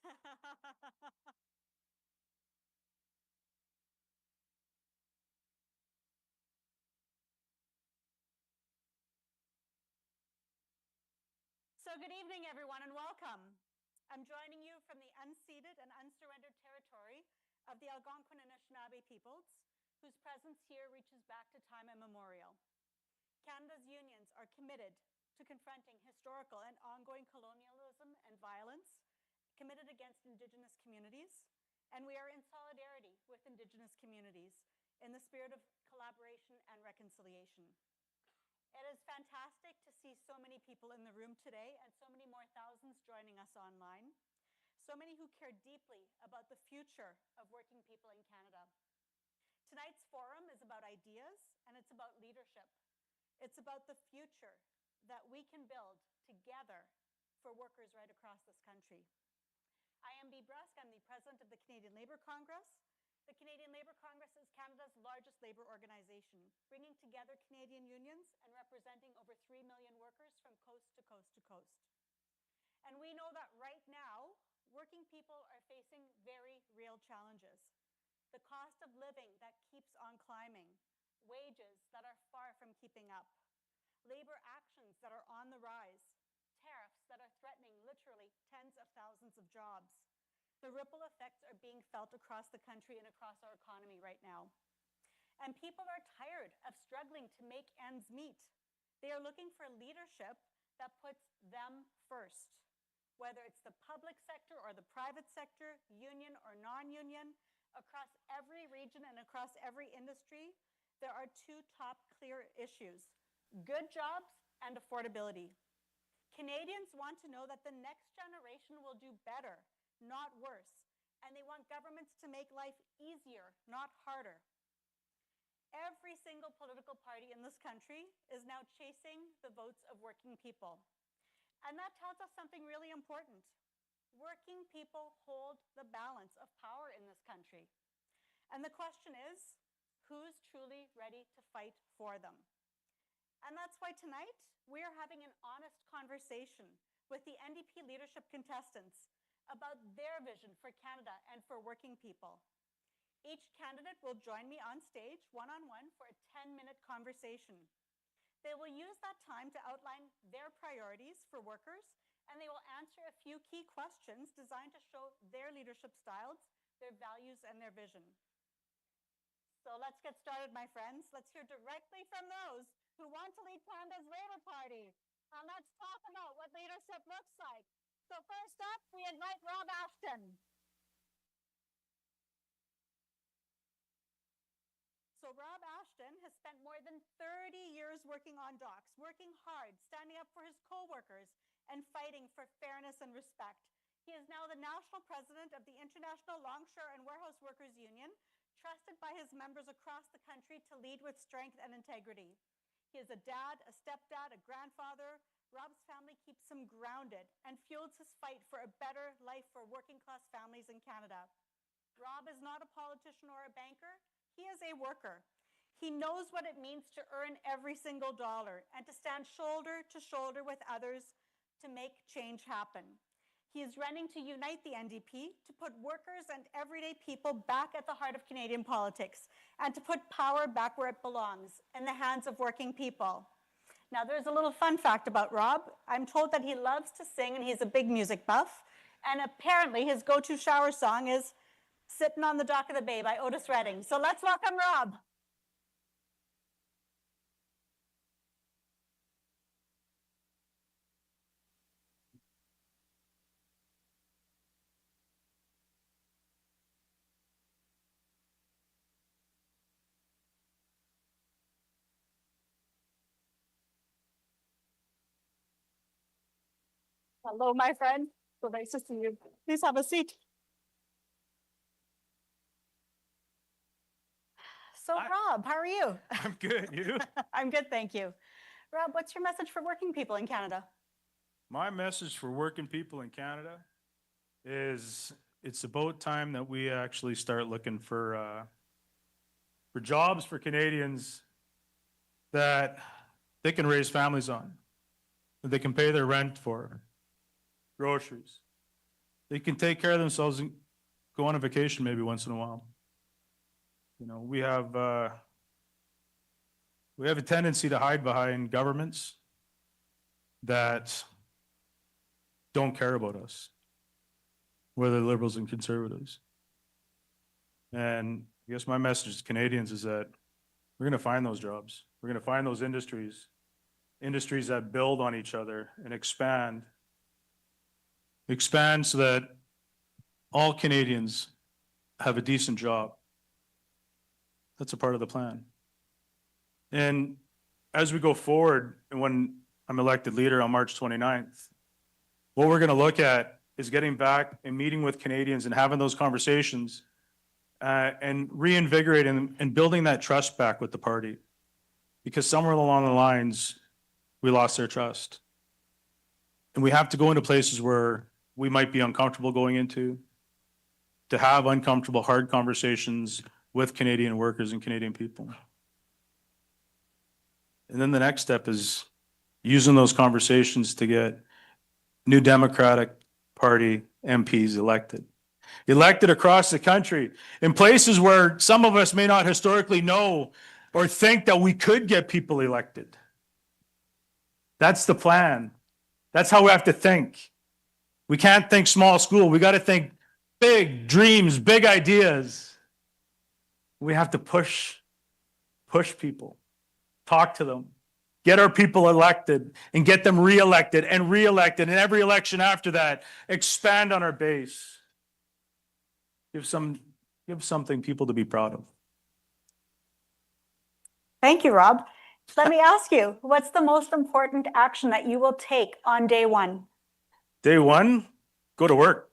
So good evening, everyone, and welcome. I'm joining you from the unceded and unsurrendered territory of the Algonquin and Anishinaabe peoples, whose presence here reaches back to time immemorial. Canada's unions are committed to confronting historical and ongoing colonialism and violence committed against Indigenous communities, and we are in solidarity with Indigenous communities in the spirit of collaboration and reconciliation. It is fantastic to see so many people in the room today and so many more thousands joining us online. So many who care deeply about the future of working people in Canada. Tonight's forum is about ideas and it's about leadership. It's about the future that we can build together for workers right across this country. I am Bea Brusk. I'm the president of the Canadian Labour Congress. The Canadian Labour Congress is Canada's largest labour organization, bringing together Canadian unions and representing over 3 million workers from coast to coast to coast. And we know that right now, working people are facing very real challenges. The cost of living that keeps on climbing, wages that are far from keeping up, labor actions that are on the rise, tariffs that are threatening literally tens of thousands of jobs. The ripple effects are being felt across the country and across our economy right now. And people are tired of struggling to make ends meet. They are looking for leadership that puts them first. Whether it's the public sector or the private sector, union or non-union, across every region and across every industry, there are two top clear issues: good jobs and affordability. Canadians want to know that the next generation will do better, not worse, and they want governments to make life easier, not harder. Every single political party in this country is now chasing the votes of working people. And that tells us something really important. Working people hold the balance of power in this country. And the question is, who's truly ready to fight for them? And that's why tonight we are having an honest conversation with the NDP leadership contestants about their vision for Canada and for working people. Each candidate will join me on stage one-on-one for a 10-minute conversation. They will use that time to outline their priorities for workers, and they will answer a few key questions designed to show their leadership styles, their values, and their vision. So let's get started, my friends. Let's hear directly from those who want to lead Canada's Labour Party. And let's talk about what leadership looks like. So first up, we invite Rob Ashton. So Rob Ashton has spent more than 30 years working on docks, working hard, standing up for his co-workers, and fighting for fairness and respect. He is now the national president of the International Longshore and Warehouse Workers Union, trusted by his members across the country to lead with strength and integrity. He is a dad, a stepdad, a grandfather. Rob's family keeps him grounded and fuels his fight for a better life for working-class families in Canada. Rob is not a politician or a banker. He is a worker. He knows what it means to earn every single dollar and to stand shoulder to shoulder with others to make change happen. He is running to unite the NDP, to put workers and everyday people back at the heart of Canadian politics, and to put power back where it belongs, in the hands of working people. Now, there's a little fun fact about Rob. I'm told that he loves to sing and he's a big music buff. And apparently his go-to shower song is Sitting on the Dock of the Bay by Otis Redding. So let's welcome Rob. Hello, my friend. So nice to see you. Please have a seat. So Rob, how are you? I'm good. You? I'm good, thank you. Rob, what's your message for working people in Canada? My message for working people in Canada is it's about time that we actually start looking for jobs for Canadians that they can raise families on, that they can pay their rent for, groceries, They can take care of themselves and go on a vacation maybe once in a while. You know, we have a tendency to hide behind governments that don't care about us, whether liberals and conservatives. And I guess my message to Canadians is that we're going to find those jobs. We're going to find those industries that build on each other and expand so that all Canadians have a decent job. That's a part of the plan. And as we go forward, and when I'm elected leader on March 29th, what we're going to look at is getting back and meeting with Canadians and having those conversations and reinvigorating and building that trust back with the party. Because somewhere along the lines, we lost their trust. And we have to go into places where we might be uncomfortable going into, to have uncomfortable, hard conversations with Canadian workers and Canadian people. And then the next step is using those conversations to get new Democratic Party MPs elected across the country in places where some of us may not historically know or think that we could get people elected. That's the plan. That's how we have to think. We can't think small school. We got to think big dreams, big ideas. We have to push people, talk to them, get our people elected and get them reelected and reelected. And every election after that, expand on our base. Give something people to be proud of. Thank you, Rob. Let me ask you, what's the most important action that you will take on day one? Day one, go to work.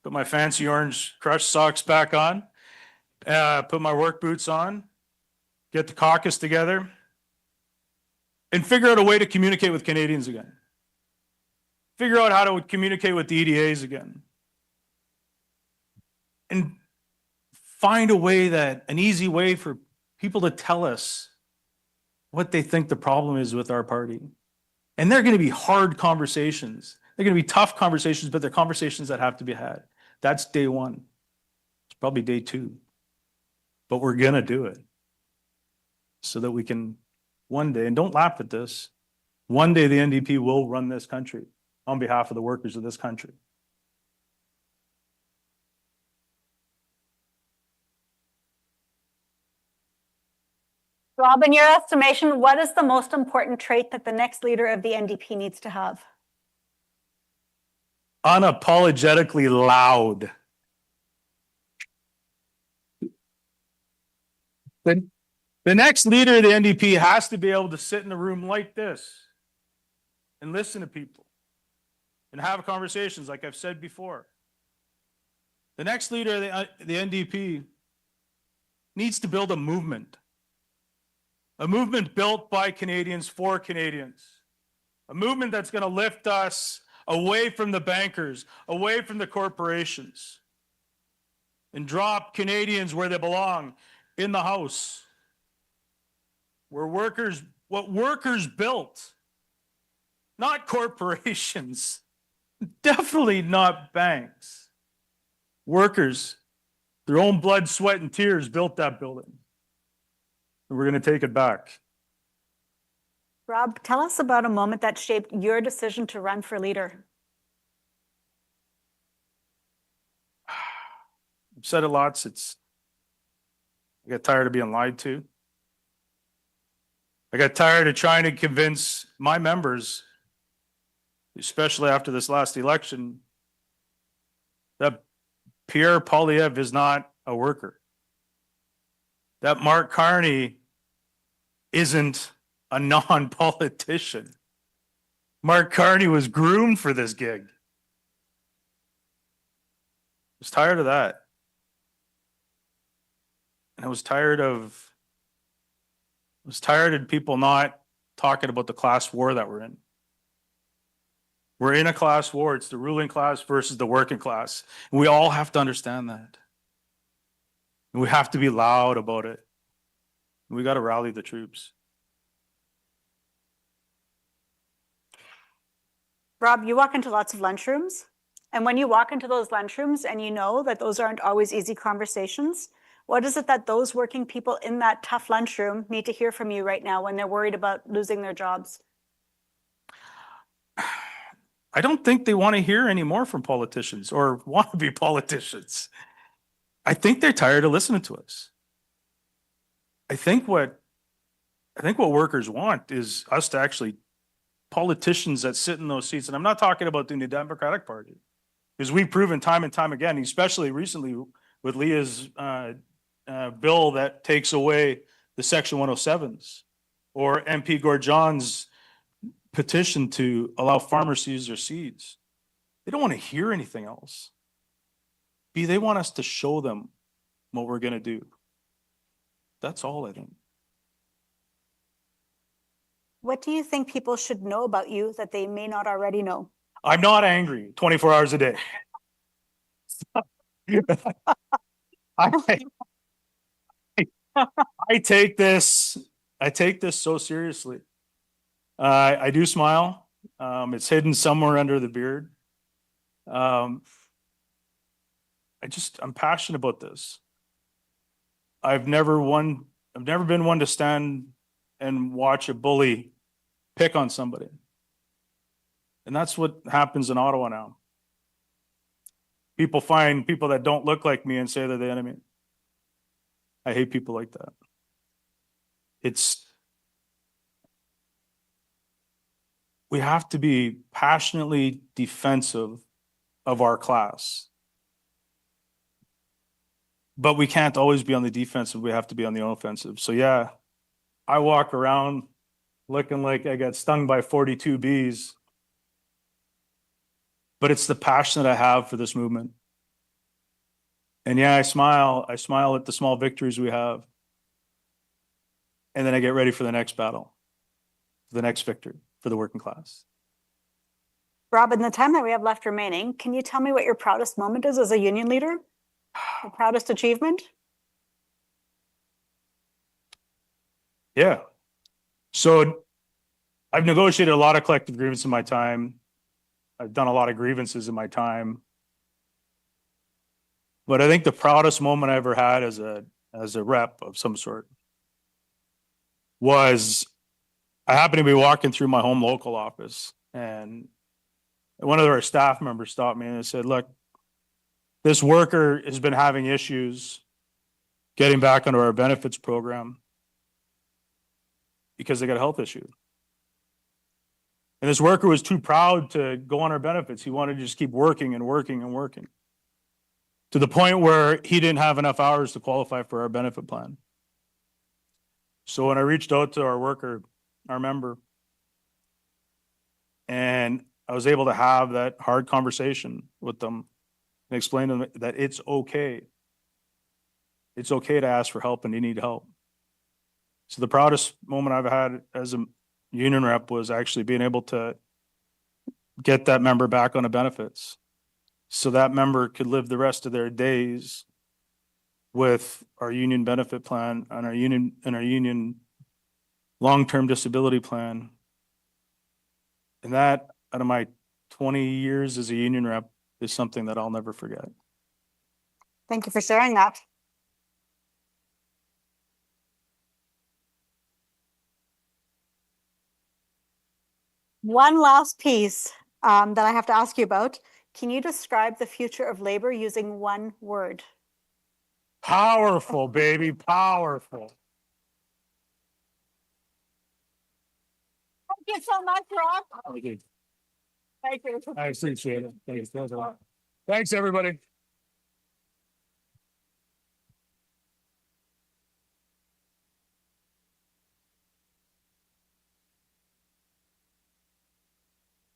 Put my fancy orange crushed socks back on. Put my work boots on. Get the caucus together. And figure out a way to communicate with Canadians again. Figure out how to communicate with the EDAs again. And find a way an easy way for people to tell us what they think the problem is with our party. And they're going to be hard conversations. They're going to be tough conversations, but they're conversations that have to be had. That's day one. It's probably day two. But we're going to do it so that we can one day, and don't laugh at this, one day the NDP will run this country on behalf of the workers of this country. Rob, in your estimation, what is the most important trait that the next leader of the NDP needs to have? Unapologetically loud. The next leader of the NDP has to be able to sit in a room like this and listen to people and have conversations like I've said before. The next leader of the NDP needs to build a movement built by Canadians for Canadians, a movement that's going to lift us away from the bankers, away from the corporations, and drop Canadians where they belong, in the house. What workers built, not corporations, definitely not banks. Workers, their own blood, sweat, and tears built that building. And we're going to take it back. Rob, tell us about a moment that shaped your decision to run for leader. I've said it lots. I got tired of being lied to. I got tired of trying to convince my members, especially after this last election, that Pierre Poilievre is not a worker. That Mark Carney isn't a non-politician. Mark Carney was groomed for this gig. I was tired of that. And I was tired of people not talking about the class war that we're in. We're in a class war. It's the ruling class versus the working class. And we all have to understand that. And we have to be loud about it. And we got to rally the troops. Rob, you walk into lots of lunchrooms. And when you walk into those lunchrooms and you know that those aren't always easy conversations, what is it that those working people in that tough lunchroom need to hear from you right now when they're worried about losing their jobs? I don't think they want to hear any more from politicians or want to be politicians. I think they're tired of listening to us. I think what workers want is us to actually, politicians that sit in those seats, and I'm not talking about the Democratic Party, because we've proven time and time again, especially recently with Leah's bill that takes away the Section 107s, or MP Gorjon's petition to allow farmers to use their seeds. They don't want to hear anything else. They want us to show them what we're going to do. That's all, I think. What do you think people should know about you that they may not already know? I'm not angry 24 hours a day. I take this so seriously. I do smile. It's hidden somewhere under the beard. I'm passionate about this. I've never been one to stand and watch a bully pick on somebody. And that's what happens in Ottawa now. People find people that don't look like me and say they're the enemy. I hate people like that. We have to be passionately defensive of our class. But we can't always be on the defensive. We have to be on the offensive. So yeah, I walk around looking like I got stung by 42 bees. But it's the passion that I have for this movement. And yeah, I smile at the small victories we have. And then I get ready for the next battle, the next victory for the working class. Rob, in the time that we have left remaining, can you tell me what your proudest moment is as a union leader? Your proudest achievement? Yeah. So I've negotiated a lot of collective grievances in my time. I've done a lot of grievances in my time. But I think the proudest moment I ever had as a rep of some sort was I happened to be walking through my home local office, and one of our staff members stopped me and they said, look, this worker has been having issues getting back into our benefits program because they got a health issue. And this worker was too proud to go on our benefits. He wanted to just keep working and working and working, to the point where he didn't have enough hours to qualify for our benefit plan. So when I reached out to our worker, our member, and I was able to have that hard conversation with them and explain to them that it's okay. It's okay to ask for help and you need help. So the proudest moment I've had as a union rep was actually being able to get that member back on the benefits, so that member could live the rest of their days with our union benefit plan and our union long-term disability plan. And that, out of my 20 years as a union rep, is something that I'll never forget. Thank you for sharing that. One last piece that I have to ask you about. Can you describe the future of labor using one word? Powerful, baby, powerful. Thank you so much, Rob. Thank you. Thank you. I appreciate it. Thanks. Thanks, everybody.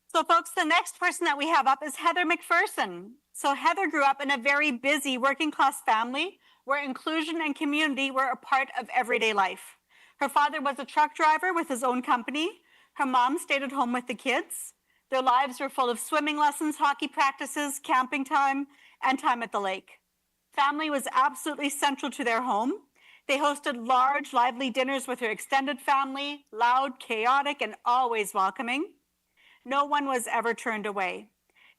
So folks, the next person that we have up is Heather McPherson. So Heather grew up in a very busy working class family where inclusion and community were a part of everyday life. Her father was a truck driver with his own company. Her mom stayed at home with the kids. Their lives were full of swimming lessons, hockey practices, camping time, and time at the lake. Family was absolutely central to their home. They hosted large, lively dinners with her extended family, loud, chaotic, and always welcoming. No one was ever turned away.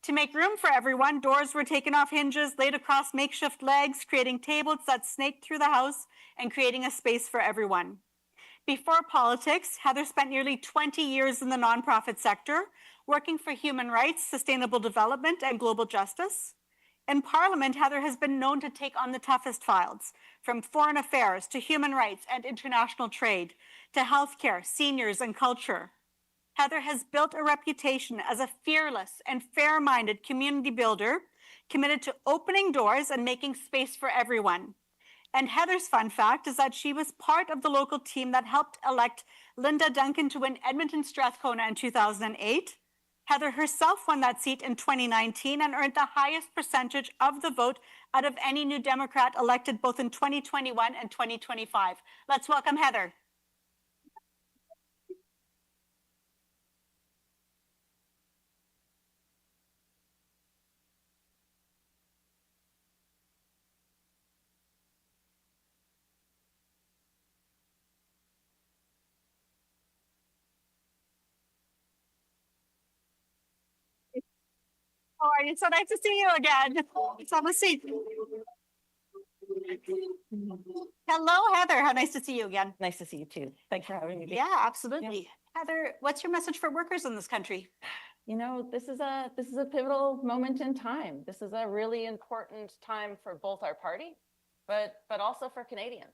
To make room for everyone, doors were taken off hinges, laid across makeshift legs, creating tables that snaked through the house and creating a space for everyone. Before politics, Heather spent nearly 20 years in the nonprofit sector, working for human rights, sustainable development, and global justice. In Parliament, Heather has been known to take on the toughest files, from foreign affairs to human rights and international trade, to healthcare, seniors, and culture. Heather has built a reputation as a fearless and fair-minded community builder, committed to opening doors and making space for everyone. And Heather's fun fact is that she was part of the local team that helped elect Linda Duncan to win Edmonton Strathcona in 2008. Heather herself won that seat in 2019 and earned the highest percentage of the vote out of any New Democrat elected both in 2021 and 2025. Let's welcome Heather. How are you? So nice to see you again. Let's have a seat. Hello, Heather. How nice to see you again. Nice to see you too. Thanks for having me. Yeah, absolutely. Yeah. Heather, what's your message for workers in this country? You know, this is a pivotal moment in time. This is a really important time for both our party, but also for Canadians.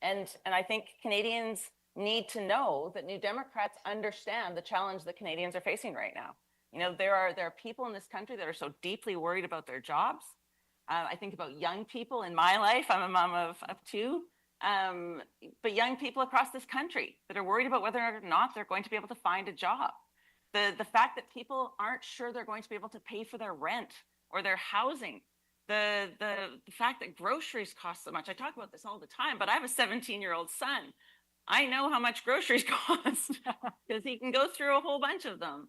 And I think Canadians need to know that New Democrats understand the challenge that Canadians are facing right now. You know, there are people in this country that are so deeply worried about their jobs. I think about young people in my life. I'm a mom of two. But young people across this country that are worried about whether or not they're going to be able to find a job. The fact that people aren't sure they're going to be able to pay for their rent or their housing. The fact that groceries cost so much. I talk about this all the time, but I have a 17-year-old son. I know how much groceries cost because he can go through a whole bunch of them.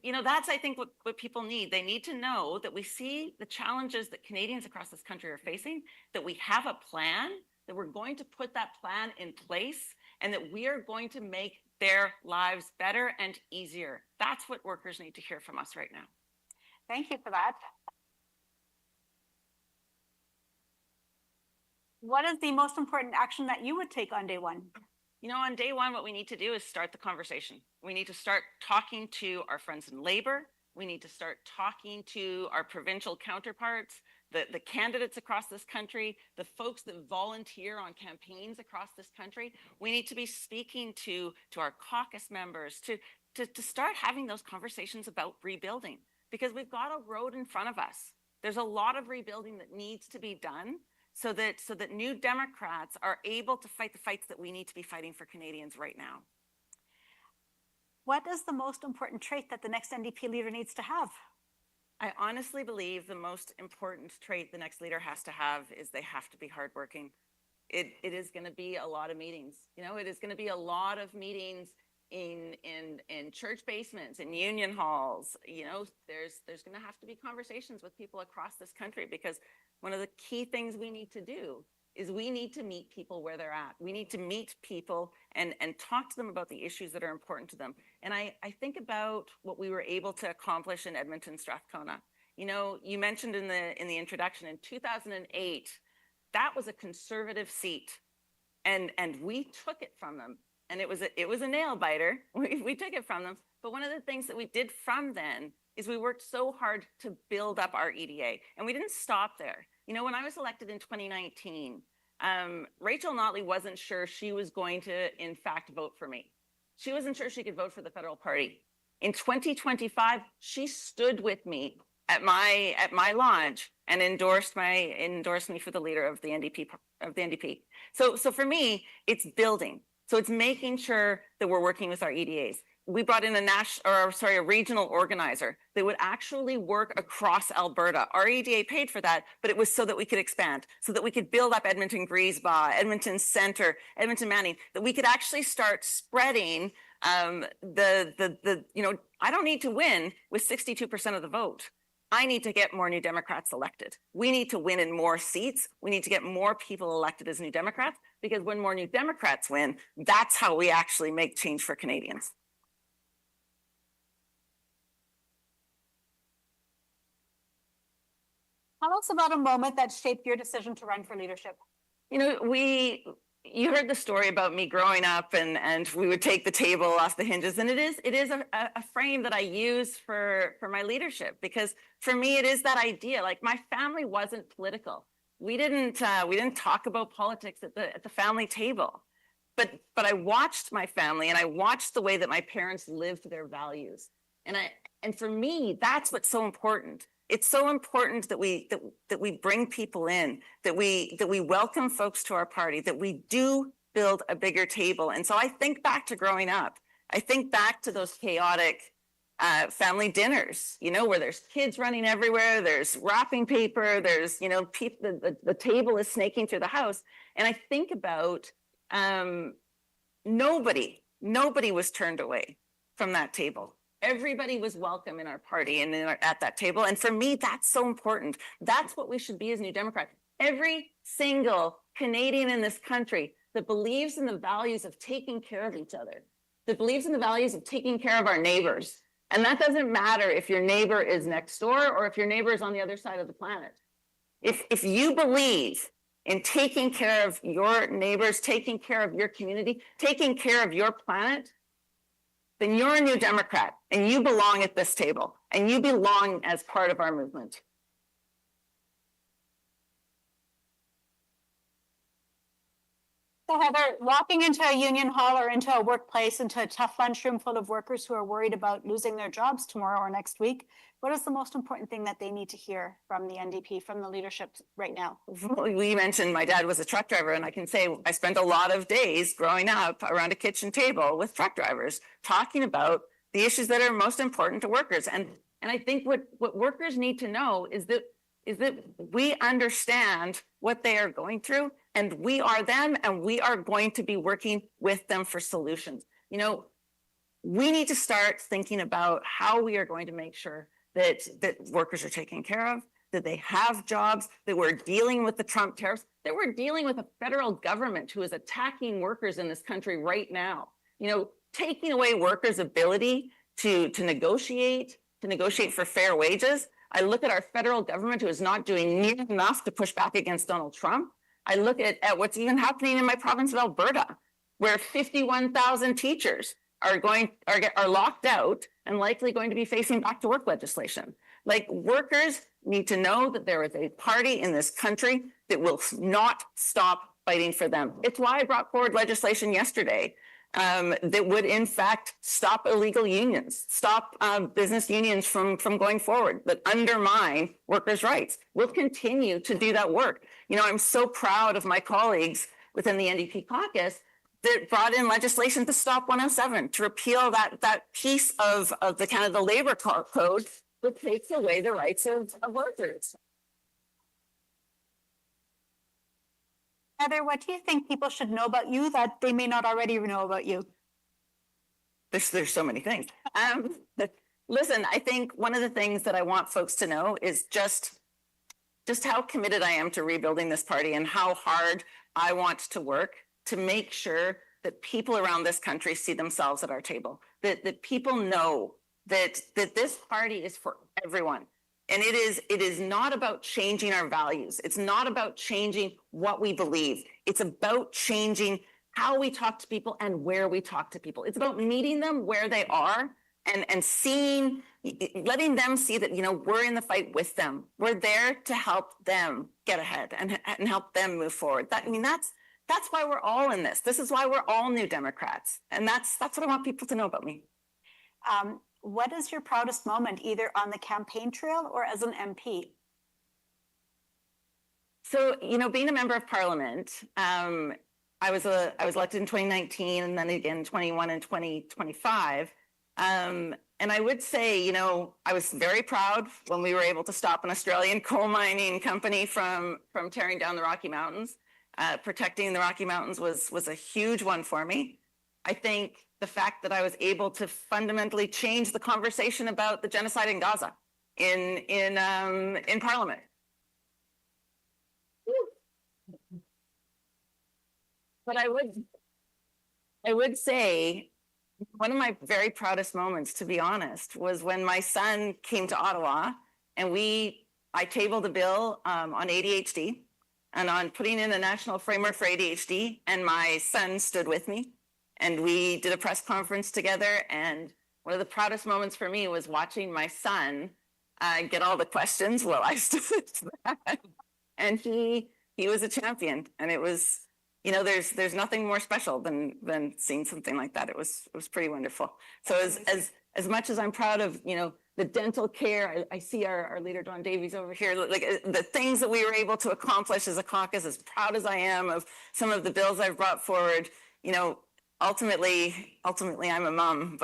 You know, that's, I think, what people need. They need to know that we see the challenges that Canadians across this country are facing, that we have a plan, that we're going to put that plan in place, and that we are going to make their lives better and easier. That's what workers need to hear from us right now. Thank you for that. What is the most important action that you would take on day one? You know, on day one, what we need to do is start the conversation. We need to start talking to our friends in labor. We need to start talking to our provincial counterparts, the candidates across this country, the folks that volunteer on campaigns across this country. We need to be speaking to our caucus members to start having those conversations about rebuilding, because we've got a road in front of us. There's a lot of rebuilding that needs to be done so that New Democrats are able to fight the fights that we need to be fighting for Canadians right now. What is the most important trait that the next NDP leader needs to have? I honestly believe the most important trait the next leader has to have is they have to be hardworking. It is going to be a lot of meetings. You know, it is going to be a lot of meetings in church basements, in union halls. You know, there's going to have to be conversations with people across this country, because one of the key things we need to do is we need to meet people where they're at. We need to meet people and talk to them about the issues that are important to them. And I think about what we were able to accomplish in Edmonton Strathcona. You know, you mentioned in the introduction, in 2008, that was a Conservative seat, and we took it from them. And it was a nail biter. We took it from them. But one of the things that we did from then is we worked so hard to build up our EDA, and we didn't stop there. You know, when I was elected in 2019, Rachel Notley wasn't sure she was going to, in fact, vote for me. She wasn't sure she could vote for the federal party. In 2025, she stood with me at my lodge and endorsed me for the leader of the NDP. So for me, it's building. So it's making sure that we're working with our EDAs. We brought in a regional organizer that would actually work across Alberta. Our EDA paid for that, but it was so that we could expand, so that we could build up Edmonton Griesbach, Edmonton Centre, Edmonton Manning, that we could actually start spreading you know, I don't need to win with 62% of the vote. I need to get more New Democrats elected. We need to win in more seats. We need to get more people elected as New Democrats, because when more New Democrats win, that's how we actually make change for Canadians. Tell us about a moment that shaped your decision to run for leadership. You know, you heard the story about me growing up and we would take the table off the hinges, and it is a frame that I use for my leadership, because for me, it is that idea. Like, my family wasn't political. We didn't talk about politics at the family table, but I watched my family, and I watched the way that my parents lived their values. And for me, that's what's so important. It's so important that we bring people in, that we welcome folks to our party, that we do build a bigger table. And so I think back to growing up. I think back to those chaotic family dinners, you know, where there's kids running everywhere, there's wrapping paper, there's, you know, the table is snaking through the house. And I think about nobody was turned away from that table. Everybody was welcome in our party and at that table. And for me, that's so important. That's what we should be as New Democrats. Every single Canadian in this country that believes in the values of taking care of each other, that believes in the values of taking care of our neighbors. And that doesn't matter if your neighbor is next door or if your neighbor is on the other side of the planet. If you believe in taking care of your neighbors, taking care of your community, taking care of your planet, then you're a New Democrat and you belong at this table and you belong as part of our movement. So Heather, walking into a union hall or into a workplace, into a tough lunchroom full of workers who are worried about losing their jobs tomorrow or next week, what is the most important thing that they need to hear from the NDP, from the leadership right now? We mentioned my dad was a truck driver, and I can say I spent a lot of days growing up around a kitchen table with truck drivers talking about the issues that are most important to workers. And I think what workers need to know is that we understand what they are going through, and we are them, and we are going to be working with them for solutions. You know, we need to start thinking about how we are going to make sure that workers are taken care of, that they have jobs, that we're dealing with the Trump tariffs, that we're dealing with a federal government who is attacking workers in this country right now. You know, taking away workers' ability to negotiate for fair wages. I look at our federal government, who is not doing near enough to push back against Donald Trump. I look at what's even happening in my province of Alberta, where 51,000 teachers are locked out and likely going to be facing back to work legislation. Like, workers need to know that there is a party in this country that will not stop fighting for them. It's why I brought forward legislation yesterday that would in fact stop illegal unions, stop business unions from going forward, that undermine workers' rights. We'll continue to do that work. You know, I'm so proud of my colleagues within the NDP caucus that brought in legislation to stop 107, to repeal that piece of the kind of the labor code that takes away the rights of workers. Heather, what do you think people should know about you that they may not already know about you? There's so many things. Listen, I think one of the things that I want folks to know is just how committed I am to rebuilding this party, and how hard I want to work to make sure that people around this country see themselves at our table, that people know that this party is for everyone. And it is not about changing our values. It's not about changing what we believe. It's about changing how we talk to people and where we talk to people. It's about meeting them where they are and seeing, letting them see that, you know, we're in the fight with them. We're there to help them get ahead and help them move forward. That's why we're all in this. This is why we're all New Democrats. And that's what I want people to know about me. What is your proudest moment, either on the campaign trail or as an MP? So, you know, being a member of Parliament, I was elected in 2019 and then again 21 and 2025. And I would say, you know, I was very proud when we were able to stop an Australian coal mining company from tearing down the Rocky Mountains. Protecting the Rocky Mountains was a huge one for me. I think the fact that I was able to fundamentally change the conversation about the genocide in Gaza in Parliament. But I would say one of my very proudest moments, to be honest, was when my son came to Ottawa and we I tabled a bill on ADHD and on putting in a national framework for ADHD, and my son stood with me and we did a press conference together. And one of the proudest moments for me was watching my son get all the questions while I stood that. And he was a champion, and it was, you know, there's nothing more special than seeing something like that. It was pretty wonderful. So as much as I'm proud of, you know, the dental care, I see our leader, Dawn Davies, over here, like the things that we were able to accomplish as a caucus, as proud as I am of some of the bills I've brought forward, you know, ultimately I'm a mom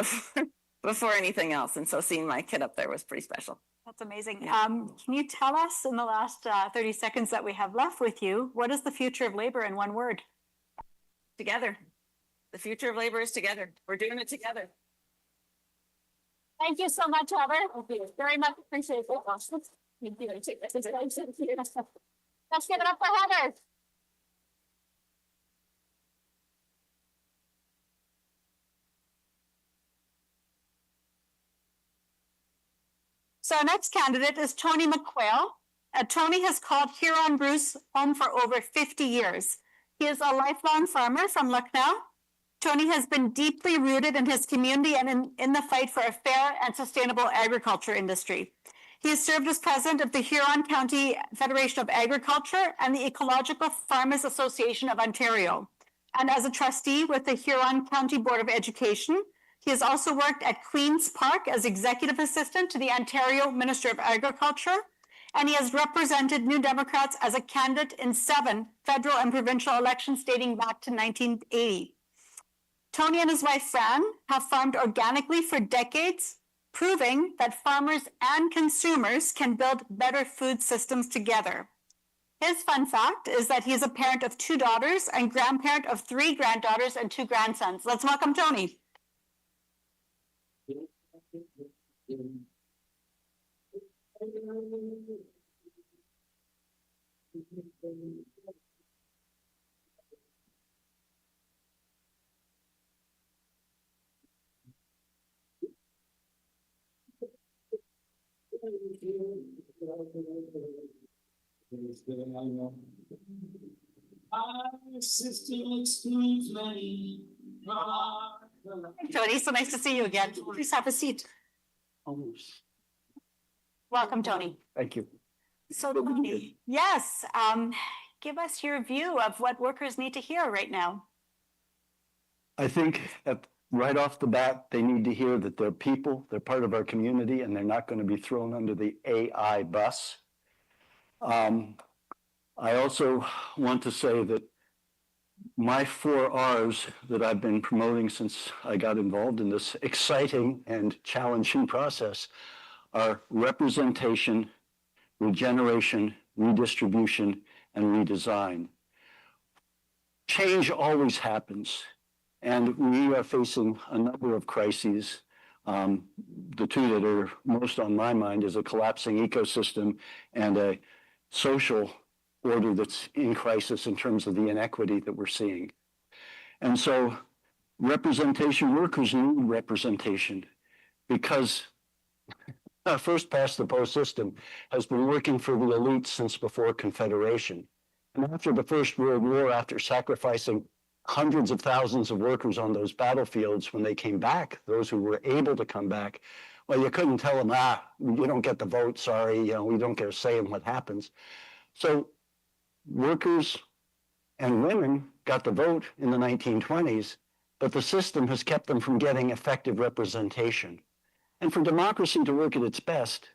before anything else. And so seeing my kid up there was pretty special. That's amazing. Can you tell us in the last 30 seconds that we have left with you, what is the future of labor in one word? Together. The future of labor is together. We're doing it together. Thank you so much, Heather. Very much appreciate it. Let's give it up for Heather. So our next candidate is Tony McQuail. Tony has called Huron-Bruce home for over 50 years. He is a lifelong farmer from Lucknow. Tony has been deeply rooted in his community and in the fight for a fair and sustainable agriculture industry. He has served as president of the Huron County Federation of Agriculture and the Ecological Farmers Association of Ontario. And as a trustee with the Huron County Board of Education, he has also worked at Queen's Park as executive assistant to the Ontario Minister of Agriculture, and he has represented New Democrats as a candidate in 7 federal and provincial elections dating back to 1980. Tony and his wife Fran have farmed organically for decades, proving that farmers and consumers can build better food systems together. His fun fact is that he is a parent of 2 daughters and grandparent of 3 granddaughters and 2 grandsons. Let's welcome Tony. Tony, so nice to see you again. Please have a seat. Welcome, Tony. Thank you. So, Tony, yes, give us your view of what workers need to hear right now. I think right off the bat, they need to hear that they're people, they're part of our community, and they're not going to be thrown under the AI bus. I also want to say that my 4 R's that I've been promoting since I got involved in this exciting and challenging process are representation, regeneration, redistribution, and redesign. Change always happens, and we are facing a number of crises. The 2 that are most on my mind is a collapsing ecosystem and a social order that's in crisis in terms of the inequity that we're seeing. And so representation, workers need representation, because first past the post system has been working for the elite since before Confederation. And after the First World War, after sacrificing hundreds of thousands of workers on those battlefields, when they came back, those who were able to come back, well, you couldn't tell them, you don't get the vote, sorry, we don't get a say in what happens. So workers and women got the vote in the 1920s, but the system has kept them from getting effective representation. And for democracy to work at its best,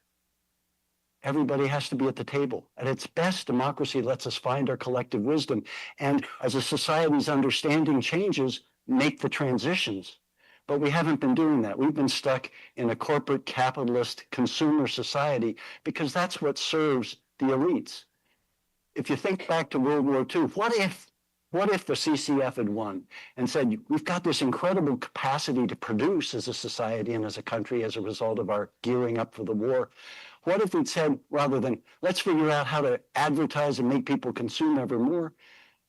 everybody has to be at the table. At its best, democracy lets us find our collective wisdom, and as a society's understanding changes, make the transitions. But we haven't been doing that. We've been stuck in a corporate capitalist consumer society because that's what serves the elites. If you think back to World War II, what if the CCF had won and said, we've got this incredible capacity to produce as a society and as a country as a result of our gearing up for the war? What if we'd said, rather than let's figure out how to advertise and make people consume ever more,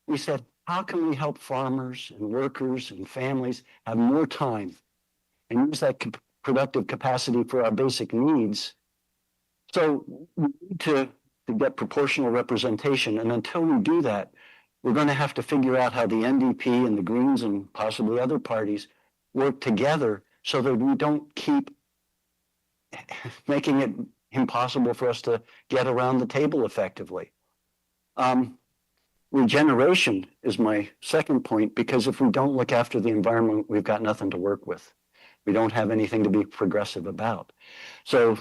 we said, how can we help farmers and workers and families have more time and use that productive capacity for our basic needs? So we need to to get proportional representation. And until we do that, we're going to have to figure out how the NDP and the Greens and possibly other parties work together so that we don't keep making it impossible for us to get around the table effectively. Regeneration is my second point, because if we don't look after the environment, we've got nothing to work with. We don't have anything to be progressive about. So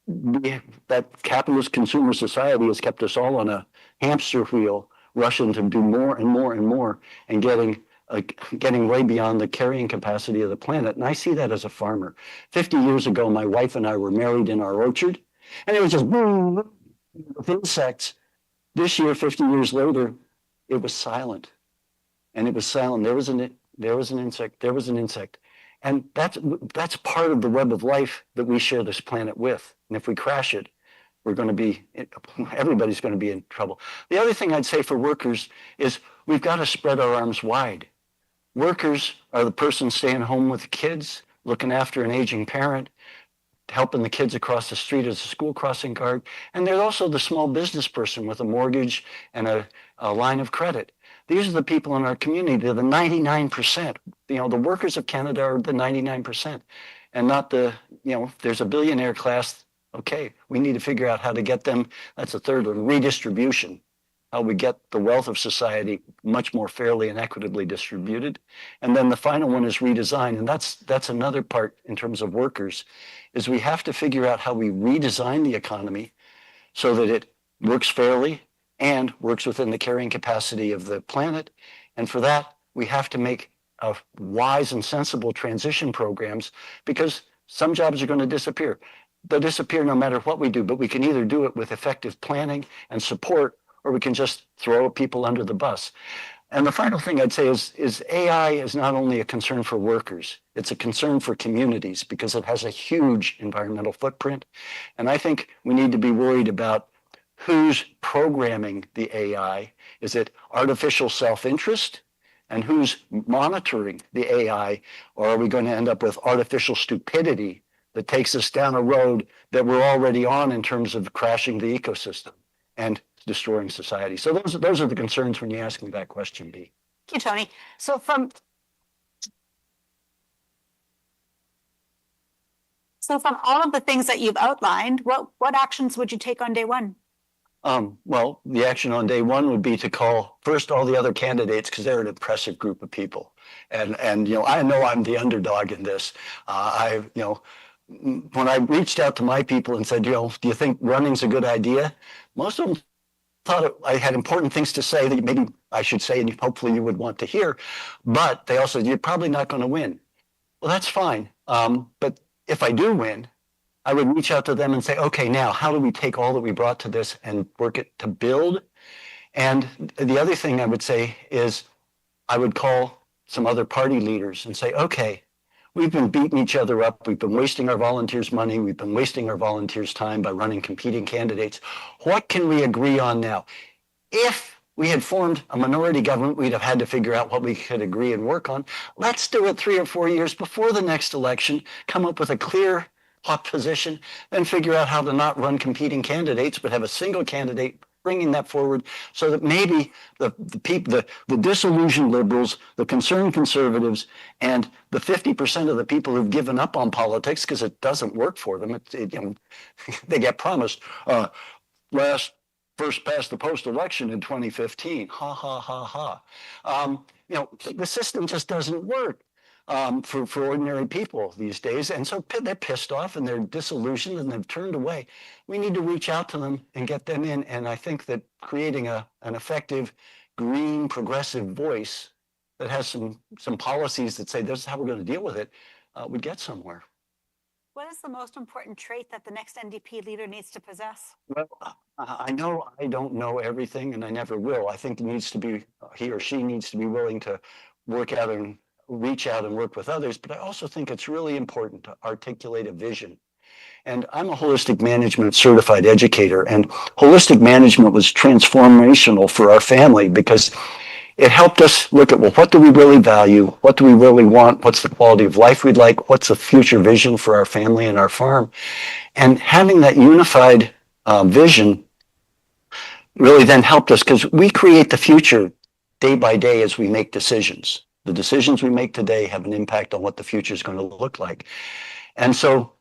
that capitalist consumer society has kept us all on a hamster wheel, rushing to do more and more and more, and getting way beyond the carrying capacity of the planet. And I see that as a farmer. 50 years ago, my wife and I were married in our orchard, and it was just boom with insects. This year, 50 years later, it was silent. And it was silent. There was an insect. And that's part of the web of life that we share this planet with. And if we crash it, everybody's going to be in trouble. The other thing I'd say for workers is we've got to spread our arms wide. Workers are the person staying home with the kids, looking after an aging parent, helping the kids across the street as a school crossing guard. And they're also the small business person with a mortgage and a line of credit. These are the people in our community. They're the 99%. The workers of Canada are the 99%, and not if there's a billionaire class, okay, we need to figure out how to get them. That's the third one, redistribution. How we get the wealth of society much more fairly and equitably distributed. And then the final one is redesign. And that's another part in terms of workers, is we have to figure out how we redesign the economy so that it works fairly and works within the carrying capacity of the planet. And for that, we have to make wise and sensible transition programs, because some jobs are going to disappear. They'll disappear no matter what we do, but we can either do it with effective planning and support, or we can just throw people under the bus. And the final thing I'd say is AI is not only a concern for workers, it's a concern for communities, because it has a huge environmental footprint. And I think we need to be worried about who's programming the AI. Is it artificial self-interest? And who's monitoring the AI? Or are we going to end up with artificial stupidity that takes us down a road that we're already on in terms of crashing the ecosystem and destroying society? So those are the concerns when you ask me that question, B. Thank you, Tony. So from all of the things that you've outlined, what actions would you take on day one? Well, the action on day one would be to call first all the other candidates, because they're an impressive group of people. And I know I'm the underdog in this. When I reached out to my people and said, do you think running's a good idea? Most of them thought I had important things to say that maybe I should say, and hopefully you would want to hear. But they also said, you're probably not going to win. Well, that's fine. But if I do win, I would reach out to them and say, okay, now how do we take all that we brought to this and work it to build? And the other thing I would say is I would call some other party leaders and say, okay, we've been beating each other up. We've been wasting our volunteers' money. We've been wasting our volunteers' time by running competing candidates. What can we agree on now? If we had formed a minority government, we'd have had to figure out what we could agree and work on. Let's do it 3 or 4 years before the next election, come up with a clear hot position, then figure out how to not run competing candidates, but have a single candidate bringing that forward, so that maybe the disillusioned liberals, the concerned conservatives, and the 50% of the people who've given up on politics because it doesn't work for them, they get promised first past the post election in 2015. Ha ha ha ha. The system just doesn't work. For ordinary people these days. And so they're pissed off and they're disillusioned and they've turned away. We need to reach out to them and get them in. And I think that creating an effective green progressive voice that has some policies that say this is how we're going to deal with it would get somewhere. What is the most important trait that the next NDP leader needs to possess? Well, I know I don't know everything, and I never will. I think he or she needs to be willing to work out and reach out and work with others, but I also think it's really important to articulate a vision. And I'm a holistic management certified educator, and holistic management was transformational for our family because it helped us look at, well, what do we really value? What do we really want? What's the quality of life we'd like? What's the future vision for our family and our farm? And having that unified vision really then helped us because we create the future day by day as we make decisions. The decisions we make today have an impact on what the future is going to look like. And so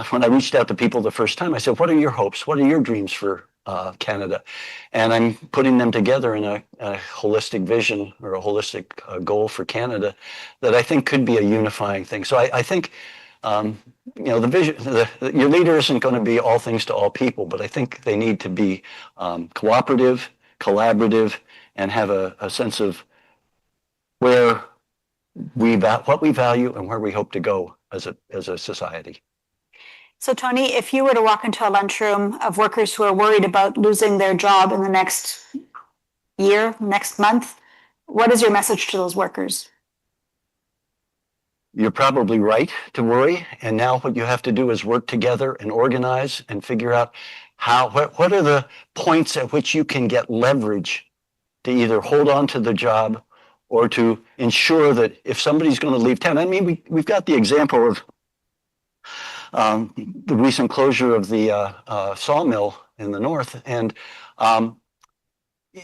when I reached out to people the first time, I said, what are your hopes? What are your dreams for Canada? And I'm putting them together in a holistic vision or a holistic goal for Canada that I think could be a unifying thing. So I think, you know, the vision, your leader isn't going to be all things to all people, but I think they need to be cooperative, collaborative, and have a sense of where what we value and where we hope to go as a society. So Tony, if you were to walk into a lunchroom of workers who are worried about losing their job in the next year, next month, what is your message to those workers? You're probably right to worry. And now what you have to do is work together and organize and figure out what are the points at which you can get leverage to either hold on to the job or to ensure that if somebody's going to leave town. I mean, we've got the example of the recent closure of the sawmill in the north. And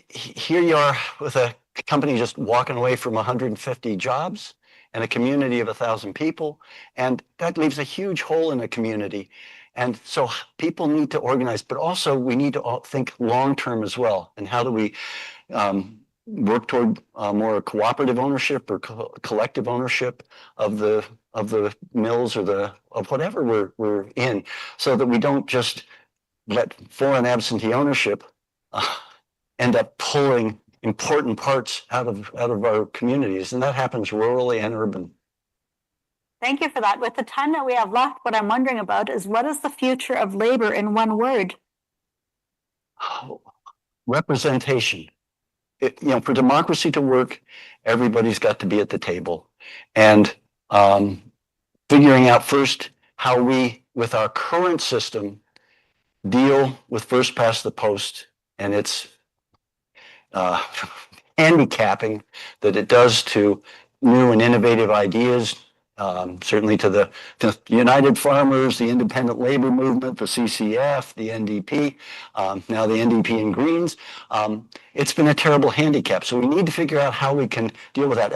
here you are with a company just walking away from 150 jobs and a community of 1,000 people. And that leaves a huge hole in the community. And so people need to organize, but also we need to think long-term as well. And how do we work toward more cooperative ownership or collective ownership of the mills or of whatever we're in, so that we don't just let foreign absentee ownership end up pulling important parts out of our communities, and that happens rurally and urban. Thank you for that. With the time that we have left, what I'm wondering about is what is the future of labor in one word? Representation. You know, for democracy to work, everybody's got to be at the table, and figuring out first how we, with our current system, deal with first past the post and its handicapping that it does to new and innovative ideas, certainly to the United Farmers, the Independent Labor Movement, the CCF, the NDP, now the NDP and Greens. It's been a terrible handicap. So we need to figure out how we can deal with that.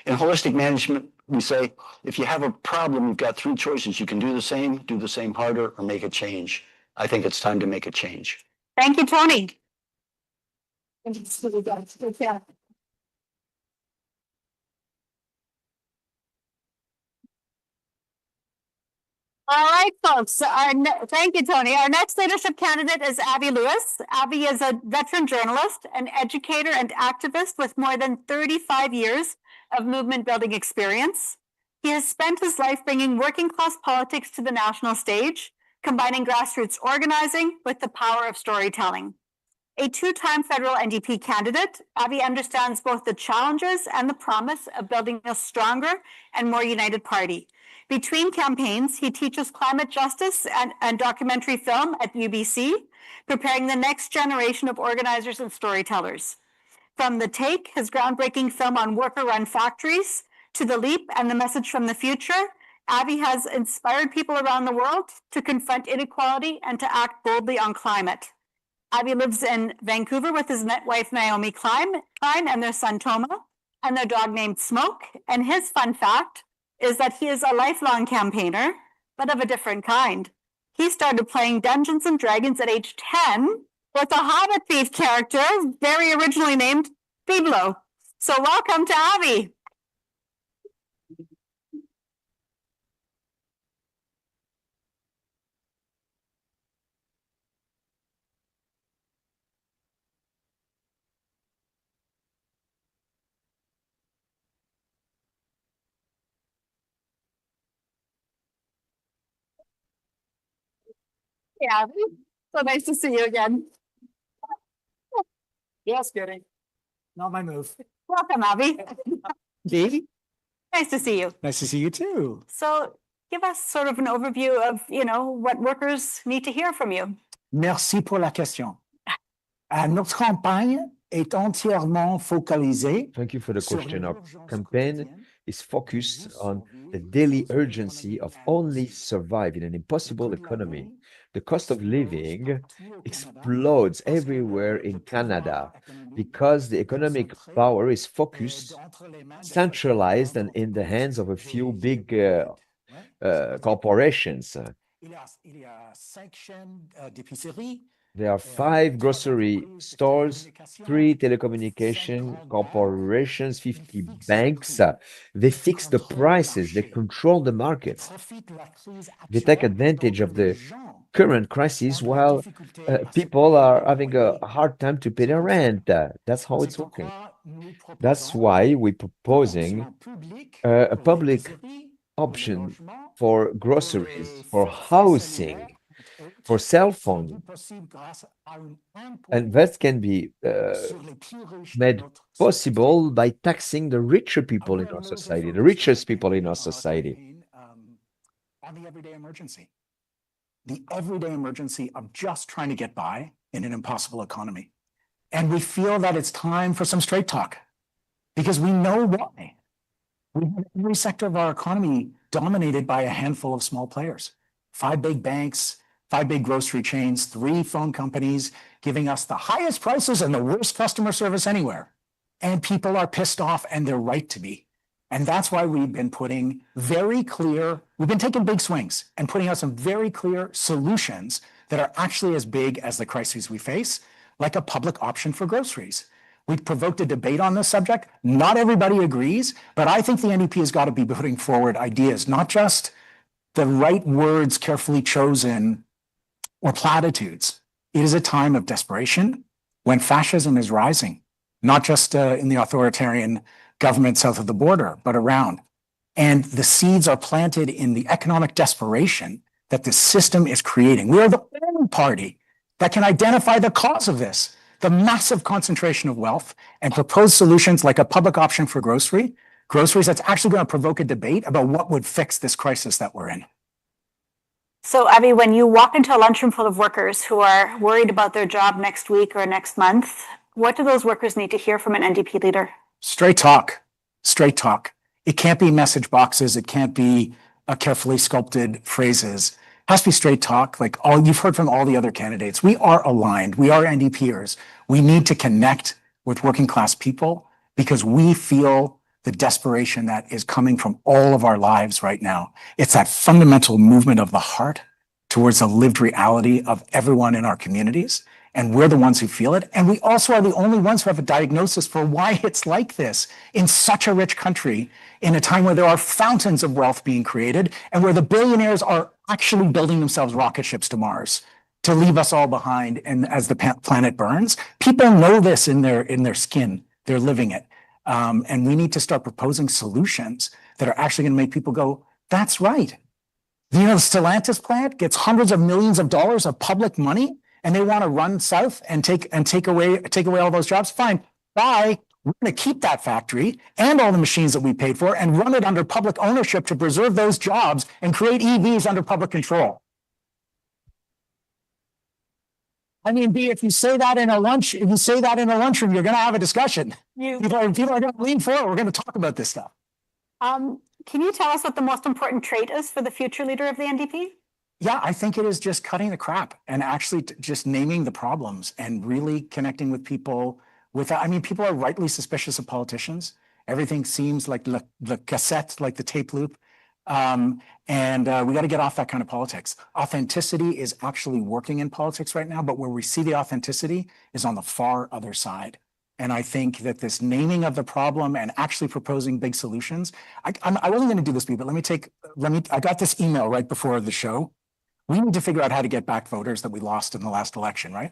In holistic management, we say, if you have a problem, you've got three choices. You can do the same harder, or make a change. I think it's time to make a change. Thank you, Tony. All right, folks. Thank you, Tony. Our next leadership candidate is Avi Lewis. Avi is a veteran journalist, an educator, and activist with more than 35 years of movement building experience. He has spent his life bringing working class politics to the national stage, combining grassroots organizing with the power of storytelling. A two-time federal NDP candidate, Avi understands both the challenges and the promise of building a stronger and more united party. Between campaigns, he teaches climate justice and documentary film at UBC, preparing the next generation of organizers and storytellers. From The Take, his groundbreaking film on worker-run factories, to The Leap and The Message from the Future, Avi has inspired people around the world to confront inequality and to act boldly on climate. Avi lives in Vancouver with his wife Naomi Klein and their son Toma and their dog named Smoke. And his fun fact is that he is a lifelong campaigner, but of a different kind. He started playing Dungeons and Dragons at age 10 with a Hobbit thief character, very originally named Biblo. So welcome to Avi. Yeah, so nice to see you again. Yes, kidding. Not my move. Welcome, Avi. Dee? Nice to see you. Nice to see you too. So give us sort of an overview of, what workers need to hear from you. Merci pour la question. Notre campagne est entièrement focalisée. Thank you for the question. Our campaign is focused on the daily urgency of only survive in an impossible economy, the cost of living explodes everywhere in Canada because the economic power is focused, centralized, and in the hands of a few big corporations. There are 5 grocery stores, 3 telecommunication corporations, 50 banks. They fix the prices, they control the markets. They take advantage of the current crisis while people are having a hard time to pay their rent. That's how it's working. That's why we're proposing a public option for groceries, for housing, for cell phone, and that can be made possible by taxing the richer people in our society, the richest people in our society. On the everyday emergency of just trying to get by in an impossible economy. And we feel that it's time for some straight talk because we know why. We have every sector of our economy dominated by a handful of small players. 5 big banks, 5 big grocery chains, 3 phone companies giving us the highest prices and the worst customer service anywhere. And people are pissed off, and they're right to be. And that's why we've been putting we've been taking big swings and putting out some very clear solutions that are actually as big as the crises we face, like a public option for groceries. We've provoked a debate on this subject. Not everybody agrees, but I think the NDP has got to be putting forward ideas, not just the right words carefully chosen or platitudes. It is a time of desperation when fascism is rising, not just in the authoritarian government south of the border, but around. And the seeds are planted in the economic desperation that the system is creating. We are the only party that can identify the cause of this, the massive concentration of wealth, and propose solutions like a public option for groceries that's actually going to provoke a debate about what would fix this crisis that we're in. So, Avi, when you walk into a lunchroom full of workers who are worried about their job next week or next month, what do those workers need to hear from an NDP leader? Straight talk. Straight talk. It can't be message boxes. It can't be carefully sculpted phrases. It has to be straight talk, like all you've heard from all the other candidates. We are aligned. We are NDPers. We need to connect with working class people because we feel the desperation that is coming from all of our lives right now. It's that fundamental movement of the heart towards a lived reality of everyone in our communities. And we're the ones who feel it. And we also are the only ones who have a diagnosis for why it's like this in such a rich country, in a time where there are fountains of wealth being created and where the billionaires are actually building themselves rocket ships to Mars to leave us all behind. And as the planet burns, people know this in their skin. They're living it. And we need to start proposing solutions that are actually going to make people go, that's right. You know, the Stellantis plant gets hundreds of millions of dollars of public money, and they want to run south and take away all those jobs. Fine. Bye. We're going to keep that factory and all the machines that we paid for and run it under public ownership to preserve those jobs and create EVs under public control. I mean, if you say that in a lunchroom, you're going to have a discussion. People are going to lean forward. We're going to talk about this stuff. Can you tell us what the most important trait is for the future leader of the NDP? Yeah, I think it is just cutting the crap and actually just naming the problems and really connecting with people. People are rightly suspicious of politicians. Everything seems like the cassette, like the tape loop. We got to get off that kind of politics. Authenticity is actually working in politics right now, but where we see the authenticity is on the far other side. And I think that this naming of the problem and actually proposing big solutions, I wasn't going to do this, but I got this email right before the show. We need to figure out how to get back voters that we lost in the last election, right?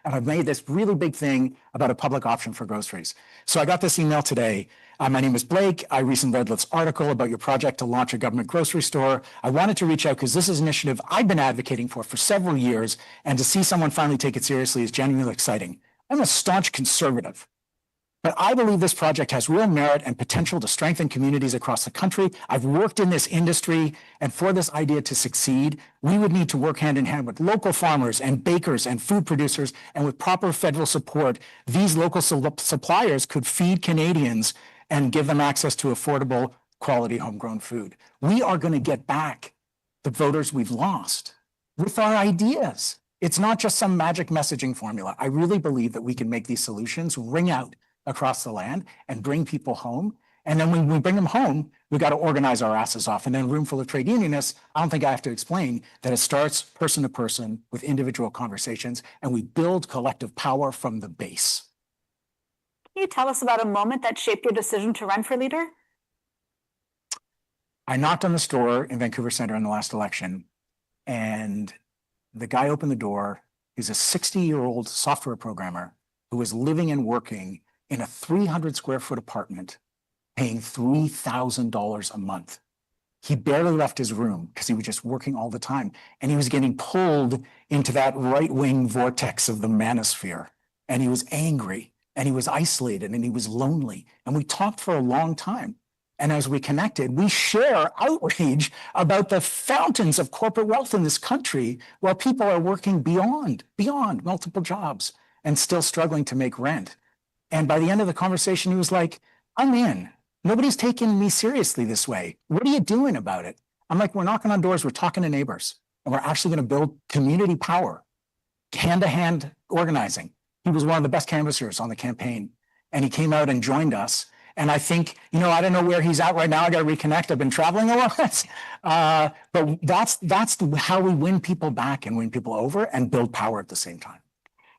And I've made this really big thing about a public option for groceries. So I got this email today. My name is Blake. I recently read this article about your project to launch a government grocery store. I wanted to reach out because this is an initiative I've been advocating for several years, and to see someone finally take it seriously is genuinely exciting. I'm a staunch conservative, but I believe this project has real merit and potential to strengthen communities across the country. I've worked in this industry, and for this idea to succeed, we would need to work hand in hand with local farmers and bakers and food producers, and with proper federal support, these local suppliers could feed Canadians and give them access to affordable, quality homegrown food. We are going to get back the voters we've lost. with our ideas. It's not just some magic messaging formula. I really believe that we can make these solutions ring out across the land and bring people home. And then when we bring them home, we got to organize our asses off. And then a room full of trade unionists, I don't think I have to explain that it starts person to person with individual conversations, and we build collective power from the base. Can you tell us about a moment that shaped your decision to run for leader? I knocked on the store in Vancouver Centre in the last election, and the guy opened the door. He's a 60-year-old software programmer who was living and working in a 300 square foot apartment, paying $3,000 a month. He barely left his room because he was just working all the time. And he was getting pulled into that right-wing vortex of the manosphere. And he was angry, and he was isolated, and he was lonely. And we talked for a long time. And as we connected, we share outrage about the fountains of corporate wealth in this country while people are working beyond multiple jobs and still struggling to make rent. And by the end of the conversation, he was like, I'm in. Nobody's taking me seriously this way. What are you doing about it? I'm like, we're knocking on doors, we're talking to neighbors, and we're actually going to build community power, hand-to-hand organizing. He was one of the best canvassers on the campaign, and he came out and joined us. And I think, I don't know where he's at right now. I got to reconnect. I've been traveling a lot. But that's how we win people back and win people over and build power at the same time.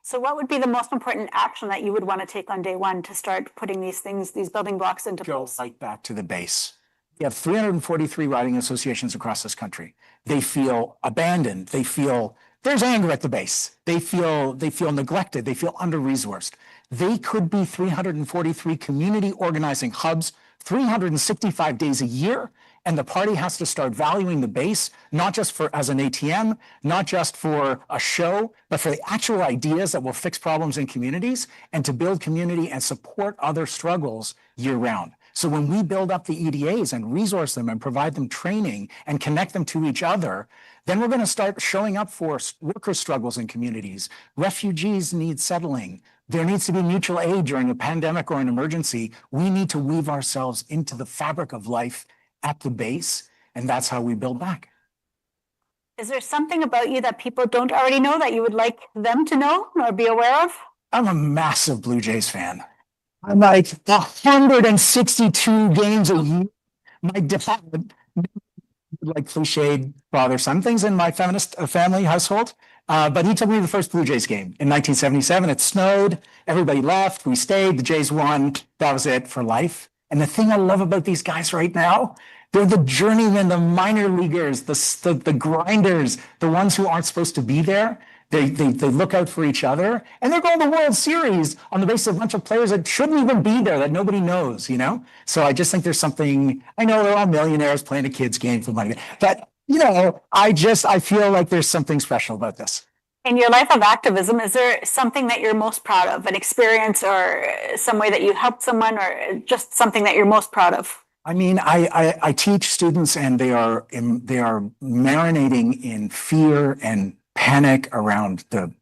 So what would be the most important action that you would want to take on day one to start putting these building blocks into place? Go right back to the base. We have 343 riding associations across this country. They feel abandoned. They feel there's anger at the base. They feel neglected. They feel under-resourced. They could be 343 community organizing hubs 365 days a year. And the party has to start valuing the base, not just as an ATM, not just for a show, but for the actual ideas that will fix problems in communities and to build community and support other struggles year round. So when we build up the EDAs and resource them and provide them training and connect them to each other, then we're going to start showing up for worker struggles in communities. Refugees need settling. There needs to be mutual aid during a pandemic or an emergency. We need to weave ourselves into the fabric of life at the base, and that's how we build back. Is there something about you that people don't already know that you would like them to know or be aware of? I'm a massive Blue Jays fan. I'm like 162 games a year. My dad, like cliched father-son things in my feminist family household. But he took me to the first Blue Jays game in 1977. It snowed. Everybody left. We stayed. The Jays won. That was it for life. And the thing I love about these guys right now, they're the journeymen, the minor leaguers, the grinders, the ones who aren't supposed to be there. They look out for each other, and they're going to the World Series on the basis of a bunch of players that shouldn't even be there, that nobody knows, So I just think there's something, I know they're all millionaires playing a kid's game for money, but, I feel like there's something special about this. In your life of activism, is there something that you're most proud of, an experience or some way that you helped someone or just something that you're most proud of? I mean, I teach students and they are marinating in fear and panic around the